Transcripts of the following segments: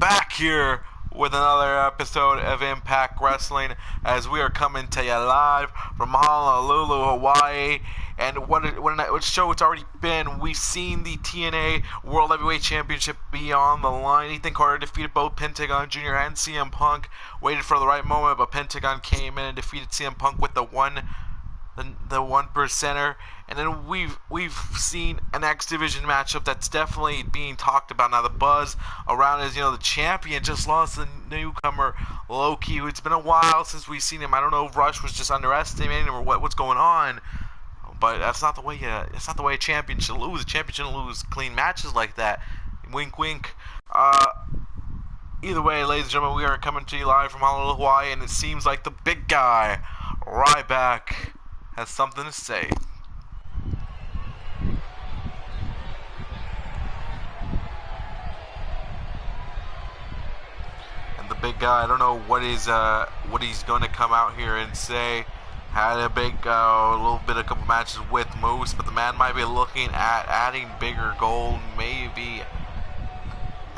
back here with another episode of Impact Wrestling as we are coming to you live from Honolulu, Hawaii. And what a show it's already been. We've seen the TNA World Heavyweight Championship be on the line. Ethan Carter defeated both Pentagon Jr. and CM Punk. Waited for the right moment, but Pentagon came in and defeated CM Punk with the one percenter. And then we've seen an X Division matchup that's definitely being talked about now. The buzz around is, the champion just lost the newcomer Loki. It's been a while since we've seen him. I don't know if Rush was just underestimating him or what's going on, but that's not the way. It's not the way a champion should lose. A champion shouldn't lose clean matches like that. Wink, wink. Either way, ladies and gentlemen, we are coming to you live from Honolulu, Hawaii, and it seems like the big guy, Ryback, has something to say. And the big guy, I don't know what he's going to come out here and say. Had a couple matches with Moose, but the man might be looking at adding bigger gold, maybe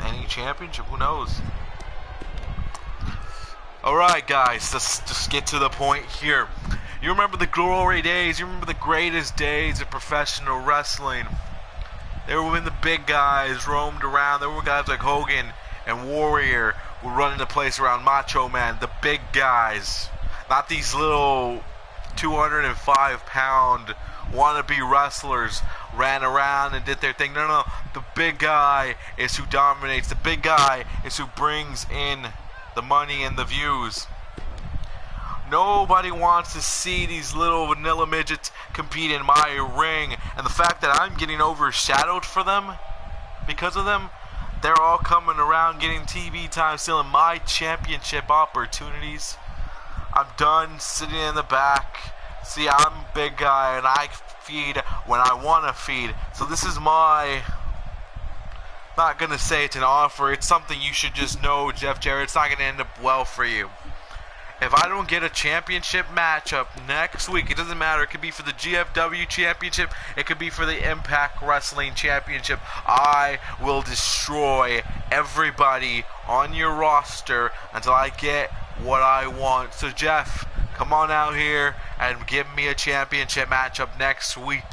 any championship. Who knows? All right, guys, let's just get to the point here. You remember the glory days. You remember the greatest days of professional wrestling. There were when the big guys roamed around. There were guys like Hogan and Warrior were running the place around Macho Man. The big guys. Not these little 205-pound wannabe wrestlers ran around and did their thing. No. The big guy is who dominates. The big guy is who brings in the money and the views. Nobody wants to see these little vanilla midgets compete in my ring. And the fact that I'm getting overshadowed for them, because of them, they're all coming around getting TV time, stealing my championship opportunities. I'm done sitting in the back. See, I'm a big guy and I feed when I want to feed. So this is my... not going to say it's an offer. It's something you should just know, Jeff Jarrett. It's not going to end up well for you. If I don't get a championship matchup next week, it doesn't matter. It could be for the GFW championship. It could be for the Impact Wrestling championship. I will destroy everybody on your roster until I get what I want. So, Jeff, come on out here and give me a championship matchup next week.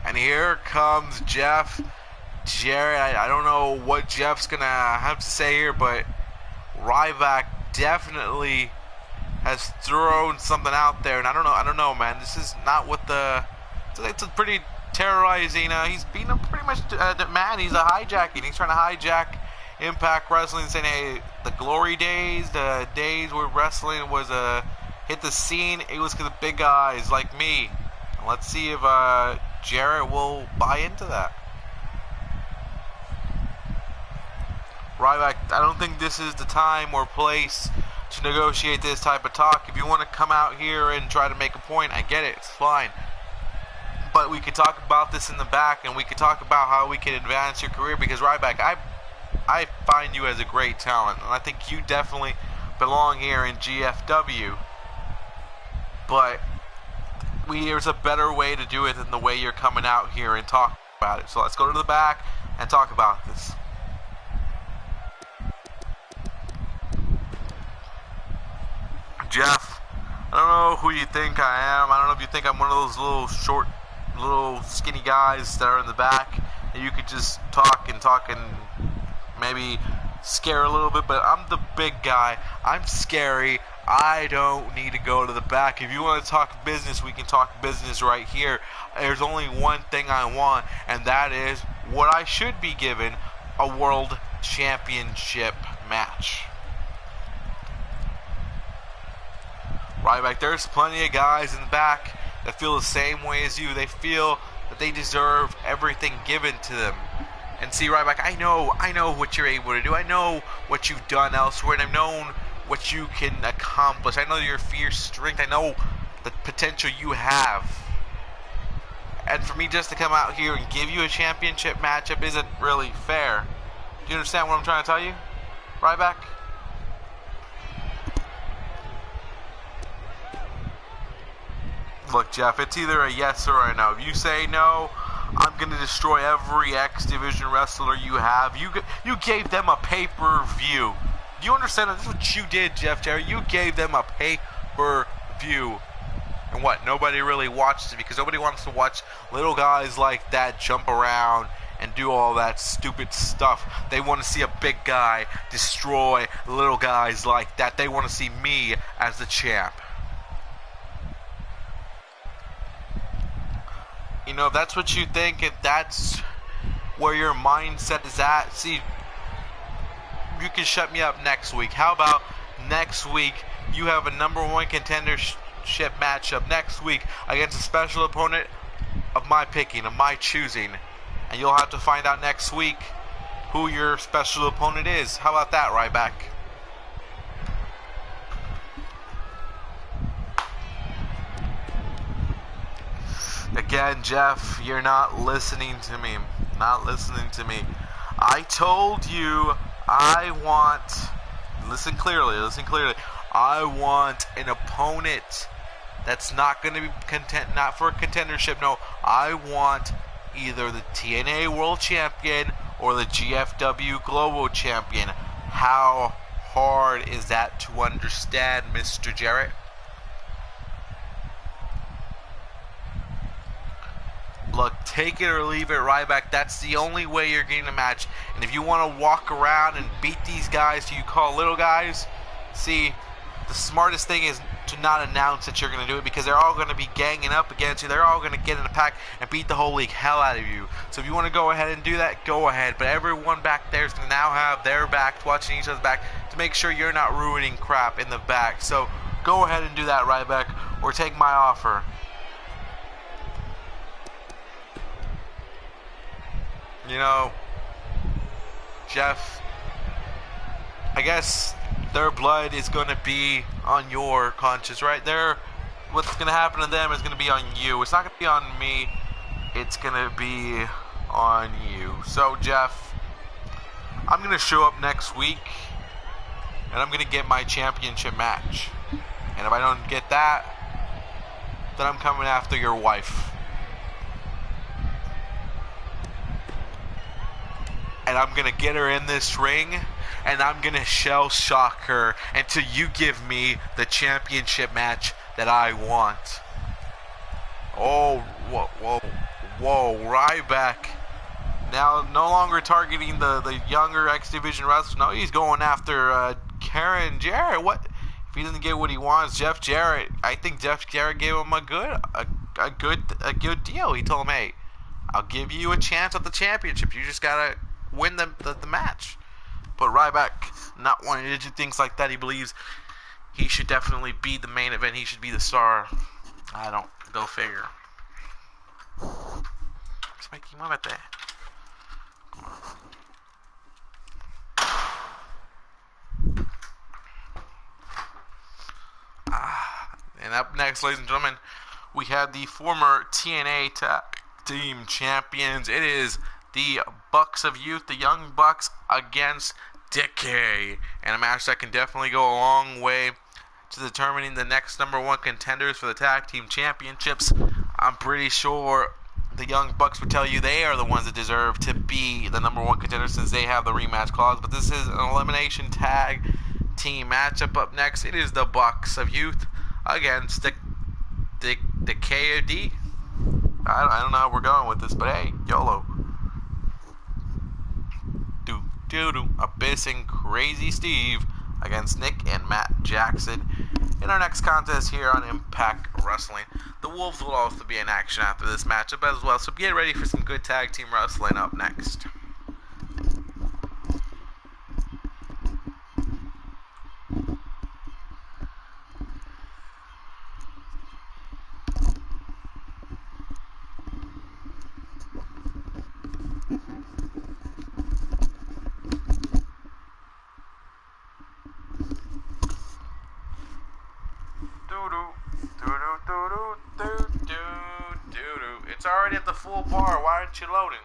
And here comes Jeff Jarrett. I don't know what Jeff's gonna have to say here, but Ryback definitely has thrown something out there, and I don't know, man. This is not what it's a pretty terrorizing. He's being pretty much man. He's hijacking. He's trying to hijack Impact Wrestling, saying, hey, the glory days, the days where wrestling was hit the scene, it was because of big guys like me. Let's see if Jarrett will buy into that. Ryback, I don't think this is the time or place to negotiate this type of talk. If you want to come out here and try to make a point, I get it. It's fine. But we could talk about this in the back, and we could talk about how we can advance your career, because Ryback, I find you as a great talent, and I think you definitely belong here in GFW. But there's a better way to do it than the way you're coming out here and talk about it. So let's go to the back and talk about this. Jeff, I don't know who you think I am. I don't know if you think I'm one of those little skinny guys that are in the back and you could just talk and maybe scare a little bit, but I'm the big guy. I'm scary. I don't need to go to the back. If you want to talk business, we can talk business right here. There's only one thing I want, and that is what I should be given, a world championship match. Ryback, there's plenty of guys in the back that feel the same way as you. They feel that they deserve everything given to them. And see, Ryback, I know what you're able to do. I know what you've done elsewhere, and I've known what you can accomplish. I know your fierce strength. I know the potential you have. And for me just to come out here and give you a championship matchup isn't really fair. Do you understand what I'm trying to tell you, Ryback? Look, Jeff, it's either a yes or a no. If you say no, I'm going to destroy every X Division wrestler you have. You gave them a pay-per-view. Do you understand? That's what you did, Jeff Jarrett. You gave them a pay-per-view. And what? Nobody really watches it because nobody wants to watch little guys like that jump around and do all that stupid stuff. They want to see a big guy destroy little guys like that. They want to see me as the champ. You know, if that's what you think, if that's where your mindset is at, see, you can shut me up next week. How about next week you have a #1 contendership matchup next week against a special opponent of my picking, of my choosing. And you'll have to find out next week who your special opponent is. How about that, Ryback? Again, Jeff, you're not listening to me. Not listening to me. I told you I want... Listen clearly, listen clearly. I want an opponent that's not going to be not for a contendership. No, I want either the TNA World Champion or the GFW Global Champion. How hard is that to understand, Mr. Jarrett? Look, take it or leave it, Ryback. That's the only way you're getting a match. And if you want to walk around and beat these guys who you call little guys, see, the smartest thing is to not announce that you're going to do it because they're all going to be ganging up against you. They're all going to get in a pack and beat the whole league hell out of you. So if you want to go ahead and do that, go ahead. But everyone back there is going to now have their backs watching each other's back to make sure you're not ruining crap in the back. So go ahead and do that, Ryback, or take my offer. You know, Jeff, I guess their blood is going to be on your conscience, right? What's going to happen to them is going to be on you. It's not going to be on me. It's going to be on you. So, Jeff, I'm going to show up next week, and I'm going to get my championship match. And if I don't get that, then I'm coming after your wife. And I'm going to get her in this ring, and I'm going to shell shock her until you give me the championship match that I want. Oh, whoa, Ryback. Now, no longer targeting the younger X Division wrestlers. No, he's going after Karen Jarrett. What? If he doesn't get what he wants, Jeff Jarrett, I think Jeff Jarrett gave him a good deal. He told him, hey, I'll give you a chance at the championship. You just got to win the match. But Ryback, not wanting to do things like that, he believes he should definitely be the main event. He should be the star. I don't. Go figure. Let's make him move at that. And up next, ladies and gentlemen, we have the former TNA Tag Team Champions. It is the Bucks of Youth, the Young Bucks against Decay. And a match that can definitely go a long way to determining the next #1 contenders for the Tag Team Championships. I'm pretty sure the Young Bucks would tell you they are the ones that deserve to be the #1 contender since they have the rematch clause. But this is an elimination tag team matchup. Up next, it is the Bucks of Youth against the KOD. I don't know how we're going with this, but hey, YOLO. Abyss and Crazy Steve against Nick and Matt Jackson in our next contest here on Impact Wrestling. The Wolves will also be in action after this matchup as well, so get ready for some good tag team wrestling up next. It's already at the full bar. Why aren't you loading?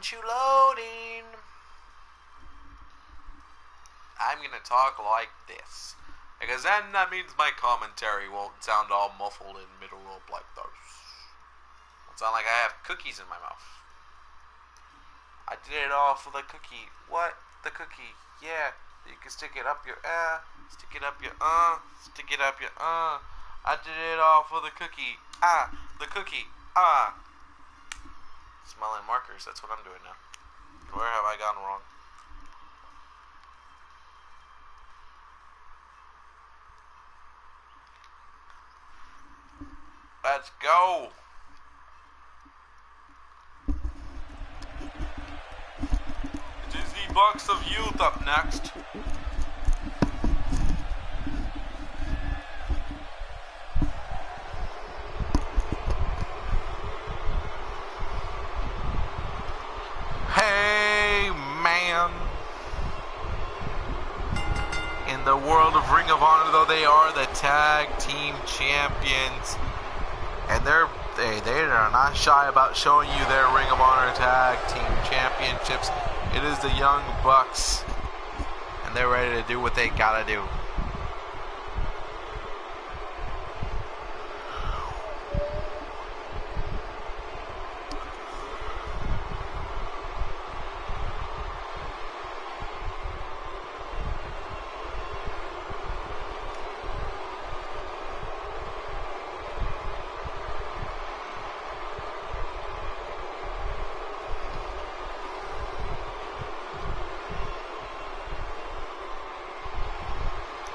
Aren't you loading? I'm gonna talk like this, because then that means my commentary won't sound all muffled in middle of like this. It'll sound like I have cookies in my mouth. I did it all for the cookie. What? The cookie? Yeah. You can stick it up your stick it up your stick it up your I did it all for the cookie. The cookie. Smelling markers, that's what I'm doing now. Where have I gone wrong? Let's go. It is the Bucks of Youth up next. Hey, man. In the world of Ring of Honor, though, they are the tag team champions. And they are not shy about showing you their Ring of Honor tag team championships. It is the Young Bucks. And they're ready to do what they gotta do.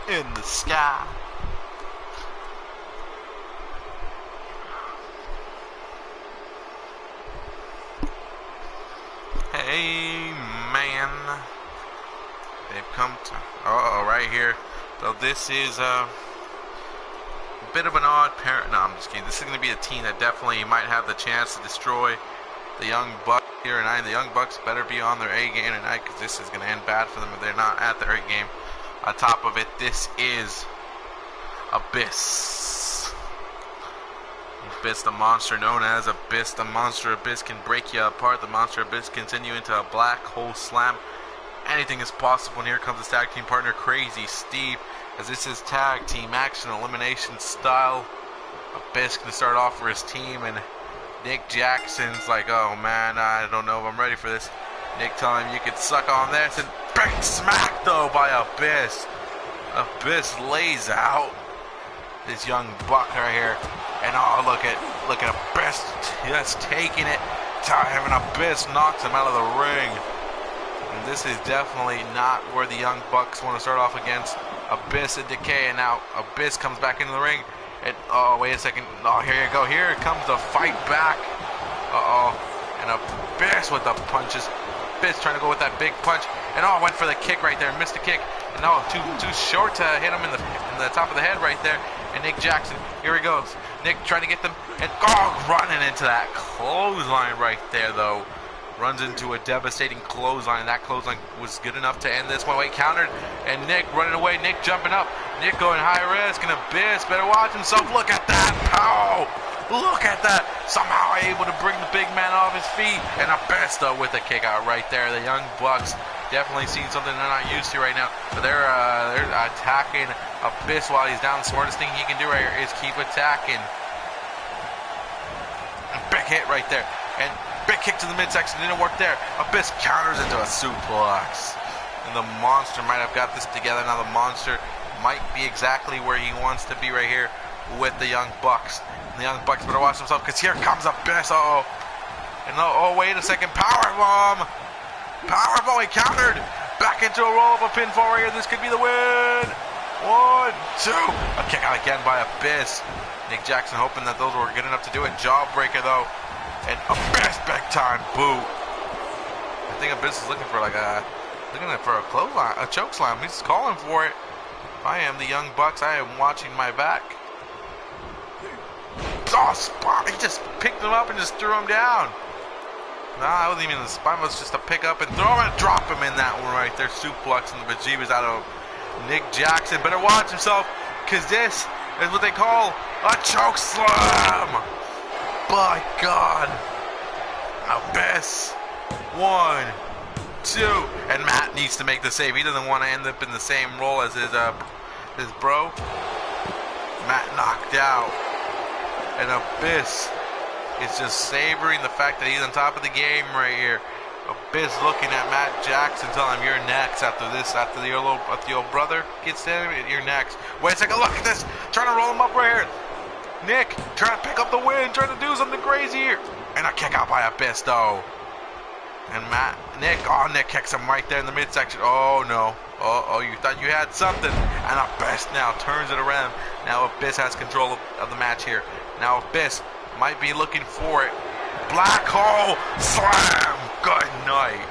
In the sky. Hey, man. They've come to... right here. So this is a bit of an odd pair. No, I'm just kidding. This is going to be a team that definitely might have the chance to destroy the Young Bucks here tonight. The Young Bucks better be on their A game tonight, because this is going to end bad for them if they're not at their A game. On top of it, this is Abyss. Abyss, the monster known as Abyss. The monster Abyss can break you apart. The monster Abyss can send you into a black hole slam. Anything is possible. And here comes his tag team partner, Crazy Steve, as this is tag team action elimination style. Abyss can start off for his team, and Nick Jackson's like, oh man, I don't know if I'm ready for this. Nick telling him you could suck on this, and big smack though by Abyss. Abyss lays out this Young Buck right here, and oh, look at Abyss just taking it to him, and Abyss knocks him out of the ring. And this is definitely not where the Young Bucks want to start off against. Abyss and Decay, and now Abyss comes back into the ring. And oh, wait a second. Oh, here you go. Here comes the fight back. And Abyss with the punches. Abyss trying to go with that big punch, and oh, went for the kick right there, missed the kick, and oh, too short to hit him in the top of the head right there. And Nick Jackson, here he goes. Nick trying to get them, and oh, running into that clothesline right there though. Runs into a devastating clothesline. That clothesline was good enough to end this one. Wait, countered, and Nick running away. Nick jumping up. Nick going high risk, and Abyss better watch himself. Look at that pow! Look at that! Somehow able to bring the big man off his feet. And Abyss though with the kick out right there. The Young Bucks definitely seeing something they're not used to right now. But they're attacking Abyss while he's down. The smartest thing he can do right here is keep attacking. Big hit right there. And big kick to the midsection. Didn't work there. Abyss counters into a suplex. And the monster might have got this together. Now the monster might be exactly where he wants to be right here with the Young Bucks. The Young Bucks better watch themselves, because here comes Abyss. Uh-oh. And oh, wait a second. Powerbomb. Powerbomb. He countered. Back into a roll of a pinfall right here. This could be the win. 1, 2. A kick out again by Abyss. Nick Jackson hoping that those were good enough to do it. Jawbreaker, though. And Abyss big time boot. I think Abyss is looking for a clothesline, a choke slam. He's calling for it. If I am the Young Bucks, I am watching my back. Oh, spot! He just picked him up and just threw him down. Nah, that wasn't even the spine. It was just to pick up and throw him and drop him in that one right there. Suplexing the bejeebers out of Nick Jackson. Better watch himself, because this is what they call a choke slam. By God, Abyss 1, 2, and Matt needs to make the save. He doesn't want to end up in the same role as his bro. Matt knocked out, and Abyss is just savoring the fact that he's on top of the game right here. Abyss looking at Matt Jackson, telling him, "You're next after this. After your old brother gets there, you're next." Wait a second, look at this! Trying to roll him up right here. Nick trying to pick up the win, trying to do something crazy here, and a kick out by Abyss though. And Nick kicks him right there in the midsection. Oh no. Oh, you thought you had something. And Abyss now turns it around. Now Abyss has control of the match here. Now Abyss might be looking for it. Black hole slam. Good night.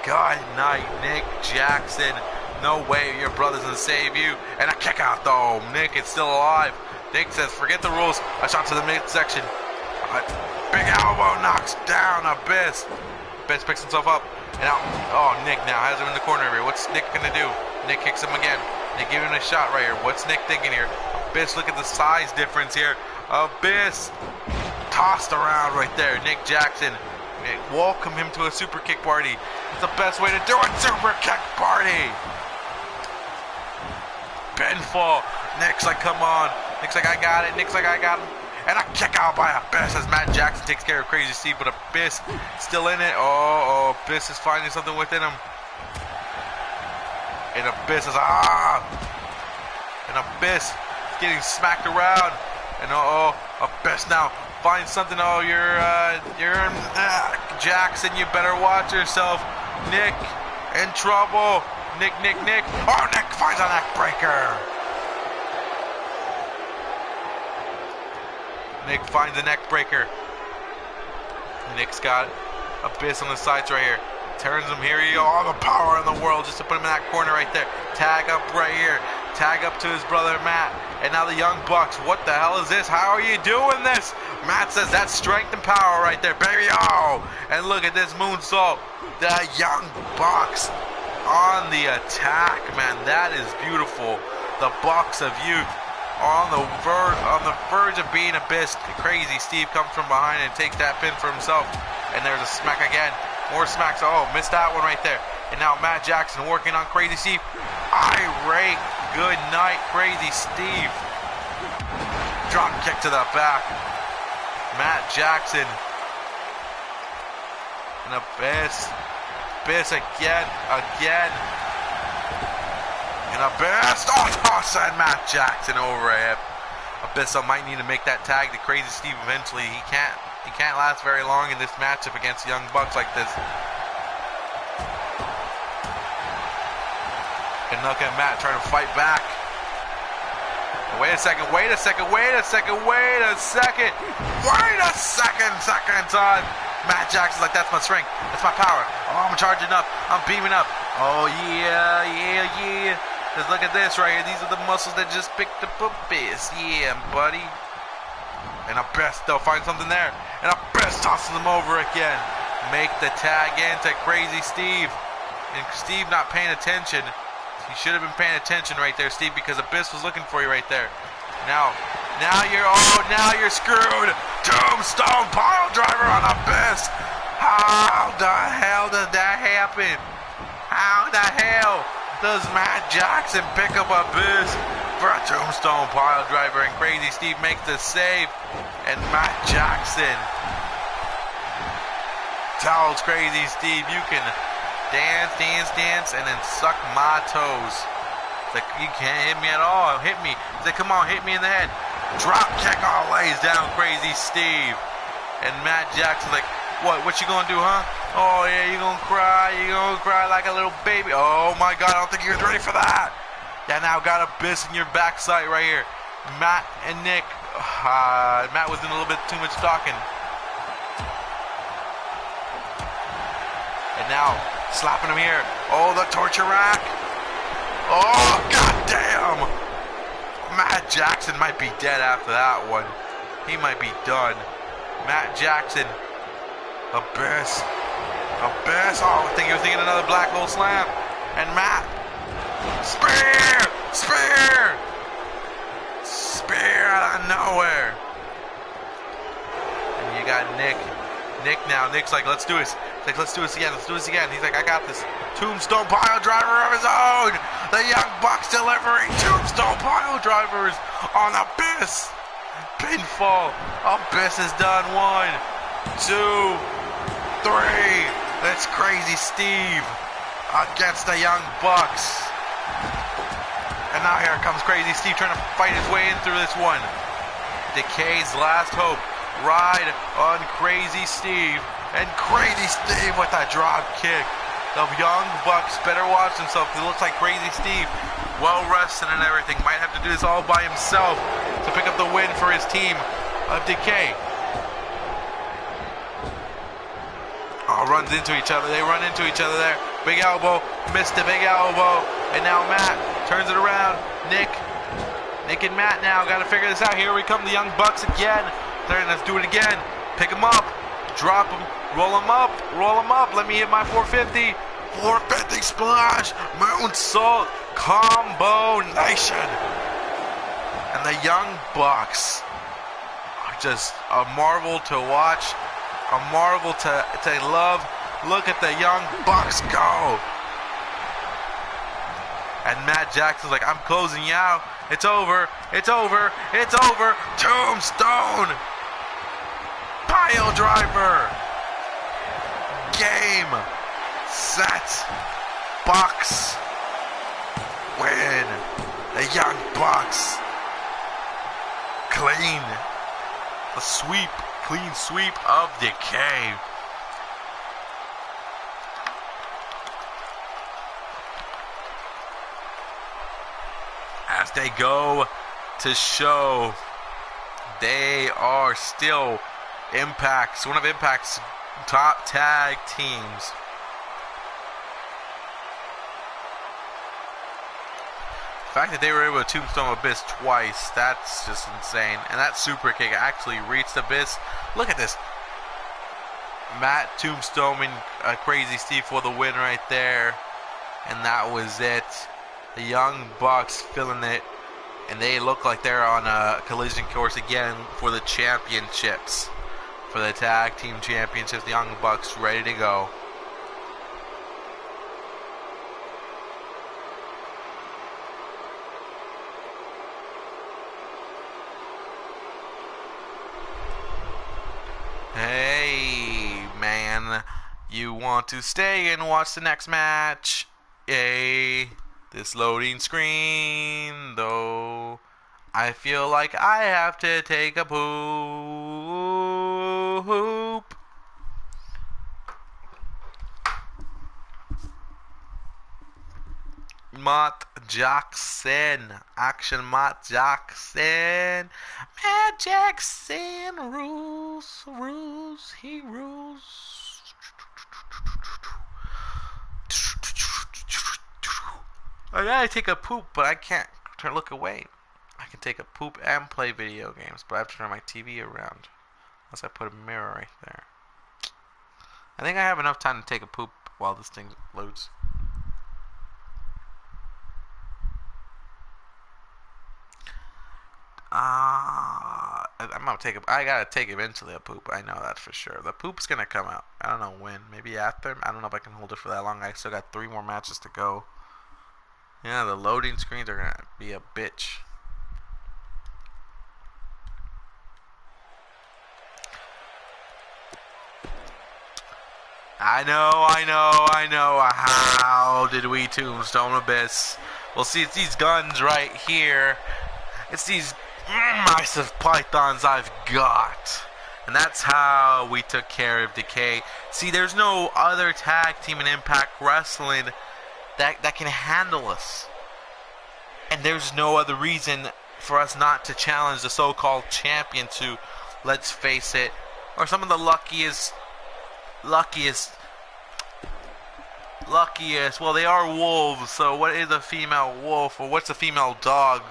Good night, Nick Jackson. No way your brother's gonna save you. And a kick out though. Nick is still alive. Nick says, forget the rules. A shot to the midsection. Big elbow knocks down Abyss. Abyss picks himself up. And out. Oh, Nick now has him in the corner here. What's Nick gonna do? Nick kicks him again. They give him a shot right here. What's Nick thinking here? Abyss, look at the size difference here. Abyss tossed around right there. Nick Jackson, welcome him to a super kick party. It's the best way to do it. Super kick party. Pinfall. Nick's like, come on. Nick's like, I got it. Nick's like, I got him. And a kick out by Abyss as Matt Jackson takes care of Crazy Steve, but Abyss still in it. Oh, Abyss is finding something within him. And Abyss is and Abyss is getting smacked around. And Abyss now finds something. Oh, you're Jackson. You better watch yourself. Nick in trouble. Nick. Oh, Nick finds a neck breaker. Nick finds a neck breaker. Nick's got Abyss on the sides right here. Turns him here. All the power in the world just to put him in that corner right there. Tag up right here. Tag up to his brother Matt. And now the Young Bucks. What the hell is this? How are you doing this? Matt says that's strength and power right there, baby. Oh, and look at this moonsault. The Young Bucks on the attack, man. That is beautiful. The Bucks of Youth on the verge of being Abyss. Crazy Steve comes from behind and takes that pin for himself. And there's a smack again. More smacks. Oh, missed that one right there. And now Matt Jackson working on Crazy Steve. Irate. Good night, Crazy Steve. Drop kick to the back. Matt Jackson. And Abyss. Abyss again. And Abyss. Oh, tossing Matt Jackson over a hip. Abyss might need to make that tag to Crazy Steve eventually. He can't last very long in this matchup against Young Bucks like this. And look at Matt trying to fight back. Wait a second time. Matt Jackson's like, that's my strength, that's my power. Oh, I'm charging up, I'm beaming up. Oh yeah. Just look at this right here. These are the muscles that just picked up Abyss. Yeah, buddy. And Abyss, they'll find something there. And Abyss tosses him over again. Make the tag into Crazy Steve. And Steve not paying attention. You should have been paying attention right there, Steve, because Abyss was looking for you right there. Now you're screwed. Tombstone pile driver on Abyss. How the hell did that happen? How the hell does Matt Jackson pick up Abyss for a tombstone pile driver? And Crazy Steve makes the save. And Matt Jackson tells Crazy Steve, you can dance, and then suck my toes. It's like, you can't hit me at all. Hit me. He's like, come on, hit me in the head. Drop kick all lays down Crazy Steve. And Matt Jackson's like, what you gonna do, huh? Oh yeah, you gonna cry like a little baby. Oh my God, I don't think you're ready for that. Yeah, now got Abyss in your backside right here. Matt and Nick. Matt was doing a little bit too much talking. And now slapping him here. Oh, the torture rack. Oh, goddamn. Matt Jackson might be dead after that one. He might be done. Matt Jackson. Abyss. Oh, I think he was thinking another black hole slam. And Matt. Spear out of nowhere. And you got Nick. Nick's like, let's do this. Like, let's do this again. Let's do this again. He's like, I got this. Tombstone pile driver of his own. The Young Bucks delivering tombstone pile drivers on Abyss. Pinfall. Abyss is done. 1, 2, 3. That's Crazy Steve against the Young Bucks. And now here comes Crazy Steve trying to fight his way in through this one. Decay's last hope. Ride on Crazy Steve. And Crazy Steve with a drop kick. The Young Bucks better watch themselves because it looks like Crazy Steve, well rested and everything, might have to do this all by himself to pick up the win for his team of Decay. Oh, runs into each other. They run into each other there. Big elbow. Missed the big elbow. And now Matt turns it around. Nick and Matt now got to figure this out. Here we come, the Young Bucks again. Let's do it again. Pick him up. Drop him. Roll him up. Roll him up. Let me hit my 450. 450 splash. Moonsault. Combo Nation. And the Young Bucks are just a marvel to watch. A marvel to love. Look at the Young Bucks go. And Matt Jackson's like, I'm closing you out. It's over. It's over. It's over. Tombstone. Pile driver. Game. Set. Bucks. Win. The Young Bucks. Clean. The sweep. Clean sweep of Decay. As they go to show they are still one of Impact's top tag teams. The fact that they were able to tombstone Abyss twice, that's just insane. And that super kick actually reached Abyss. Look at this. Matt tombstoning Crazy Steve for the win right there. And that was it. The Young Bucks feeling it, and they look like they're on a collision course again for the championships, for the tag team championships. The Young Bucks ready to go. Hey man, you want to stay and watch the next match? Yay. This loading screen, though, I feel like I have to take a poop. Matt Jackson, Action Matt Jackson. Matt Jackson rules, he rules. I gotta take a poop, but I can't look away. I can take a poop and play video games, but I have to turn my TV around. Unless I put a mirror right there. I think I have enough time to take a poop while this thing loads. I gotta take eventually a poop. I know that for sure. The poop's gonna come out. I don't know when. Maybe after. I don't know if I can hold it for that long. I still got 3 more matches to go. Yeah, the loading screens are gonna be a bitch. I know. How did we tombstone Abyss? Well, see, it's these guns right here. It's these massive pythons I've got. And that's how we took care of Decay. See, there's no other tag team in Impact Wrestling that can handle us. And there's no other reason for us not to challenge the so-called champion to, let's face it, or some of the luckiest, well, they are wolves, so what is a female wolf, or what's a female dog?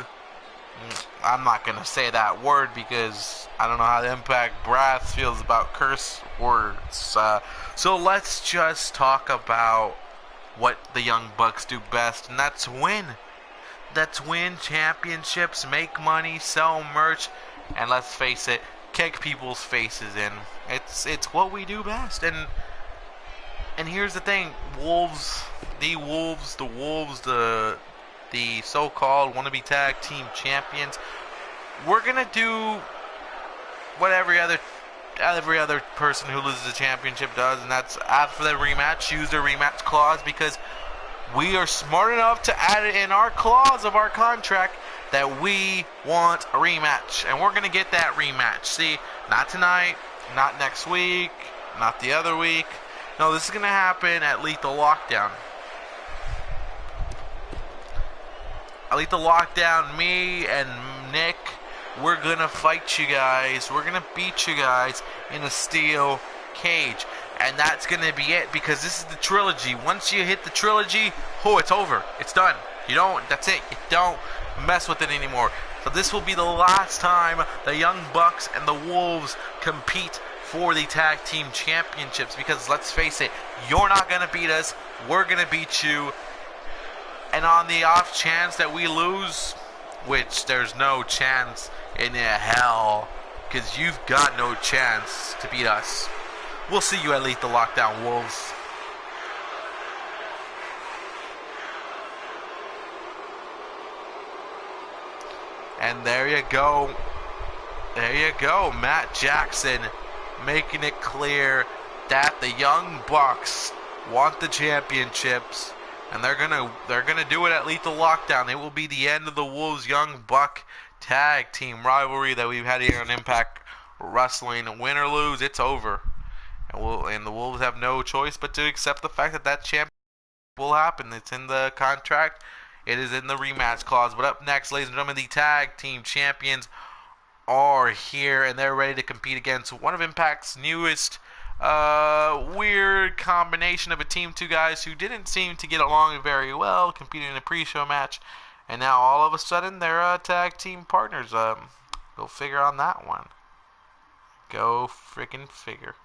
I'm not going to say that word because I don't know how the Impact Brass feels about curse words. So let's just talk about what the Young Bucks do best, and that's win. That's win championships, make money, sell merch, and let's face it, kick people's faces in. It's what we do best. And And here's the thing, the so-called wannabe tag team champions, we're gonna do what every other person who loses the championship does, and that's ask for the rematch, use their rematch clause, because we are smart enough to add it in our clause of our contract that we want a rematch, and we're gonna get that rematch. See, not tonight, not next week, not the other week. No, this is gonna happen at Lethal Lockdown. At Lethal Lockdown, me and Nick, we're gonna fight you guys. We're gonna beat you guys in a steel cage. And that's gonna be it, because this is the trilogy. Once you hit the trilogy, it's over. It's done. That's it. You don't mess with it anymore. So this will be the last time the Young Bucks and the Wolves compete for the tag team championships, because let's face it, you're not gonna beat us. We're gonna beat you. And on the off chance that we lose, which there's no chance in hell, because you've got no chance to beat us. We'll see you at Lethal Lockdown, Wolves. And there you go. There you go. Matt Jackson making it clear that the Young Bucks want the championships, and they're gonna do it at Lethal Lockdown. It will be the end of the Wolves Young Buck tag team rivalry that we've had here on Impact Wrestling. Win or lose, it's over, and the Wolves have no choice but to accept the fact that that championship will happen. It's in the contract. It is in the rematch clause. But up next, ladies and gentlemen, the tag team champions are here, and they're ready to compete against one of Impact's newest weird combination of a team. Two guys who didn't seem to get along very well, competing in a pre-show match, and now all of a sudden they're tag team partners. Go figure on that one. Go freaking figure.